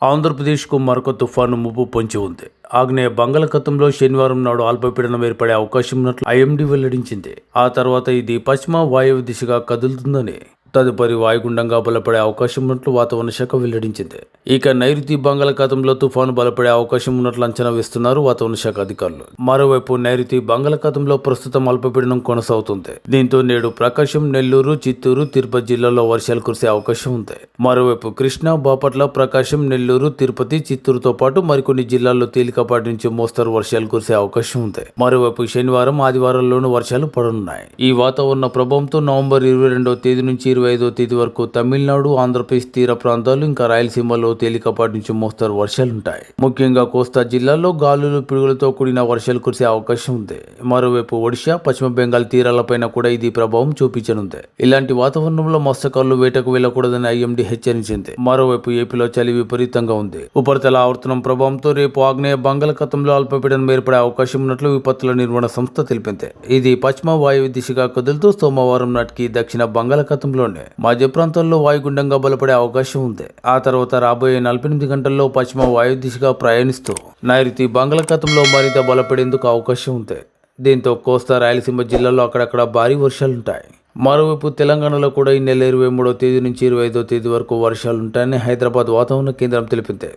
ఆంధ్రప్రదేశ్కు మరొక తుఫాను ముప్పు పొంచి ఉంది. ఆగ్నేయ బంగాళాఖాతంలో శనివారం నాడు అల్పపీడనం ఏర్పడే అవకాశం ఉన్నట్లు ఐఎండీ వెల్లడించింది. ఆ తర్వాత ఇది పశ్చిమ వాయువ్య దిశగా కదులుతుందని, తదుపరి వాయుగుండంగా బలపడే అవకాశం ఉన్నట్లు వాతావరణ శాఖ వెల్లడించింది. ఇక నైరుతి బంగాళాఖాతంలో తుఫాను బలపడే అవకాశం ఉన్నట్లు అంచనా వేస్తున్నారు వాతావరణ శాఖ అధికారులు. మరోవైపు నైరుతి బంగాళాఖాతంలో ప్రస్తుతం అల్పపీడనం కొనసాగుతుంది. దీంతో నేడు ప్రకాశం, నెల్లూరు, చిత్తూరు, తిరుపతి జిల్లాల్లో వర్షాలు కురిసే అవకాశం ఉంది. మరోవైపు కృష్ణా, బాపట్ల, ప్రకాశం, నెల్లూరు, తిరుపతి, చిత్తూరుతో పాటు మరికొన్ని జిల్లాల్లో తేలికపాటి నుంచి మోస్తరు వర్షాలు కురిసే అవకాశం ఉంది. మరోవైపు శనివారం, ఆదివారంలోనూ వర్షాలు పడనున్నాయి. ఈ వాతావరణ ప్రభావంతో నవంబర్ 22వ తేదీ నుంచి 25వ తేదీ వరకు తమిళనాడు, ఆంధ్రప్రదేశ్ తీర ప్రాంతాలు ఇంకా రాయలసీమలో తేలికపాటి నుంచి మోస్తరు వర్షాలుంటాయి. ముఖ్యంగా కోస్తా జిల్లాల్లో గాలులు, పిడుగులతో కూడిన వర్షాలు కురిసే అవకాశం ఉంది. మరోవైపు ఒడిశా, పశ్చిమ బెంగాల్ తీరాలపైన కూడా ఇది ప్రభావం చూపించనుంది. ఇలాంటి వాతావరణంలో మత్స్యకారులు వేటకు వెళ్లకూడదని ఐఎండీ హెచ్చరించింది. మరోవైపు ఏపీలో చలి విపరీతంగా ఉంది. ఉపరితల ఆవర్తనం ప్రభావంతో రేపు ఆగ్నేయ బంగాళాఖాతంలో అల్పపీడనం ఏర్పడే అవకాశం ఉన్నట్లు విపత్తుల నిర్వహణ సంస్థ తెలిపింది. ఇది పశ్చిమ వాయువ్య దిశగా కదులుతూ సోమవారం నాటికి దక్షిణ బంగాళాఖాతంలోని మధ్య ప్రాంతాల్లో వాయుగుండంగా బలపడే అవకాశం ఉంది. ఆ తర్వాత రాబోయే 48 గంటల్లో పశ్చిమ వాయు దిశగా ప్రయాణిస్తూ నైరుతి బంగాళాఖాతంలో మరింత బలపడేందుకు అవకాశం ఉంది. దీంతో కోస్తా, రాయలసీమ జిల్లాల్లో అక్కడక్కడ భారీ వర్షాలుంటాయి. మరోవైపు తెలంగాణలో కూడా ఈ నెల 23వ తేదీ నుంచి 25వ తేదీ వరకు వర్షాలుంటాయని హైదరాబాద్ వాతావరణ కేంద్రం తెలిపింది.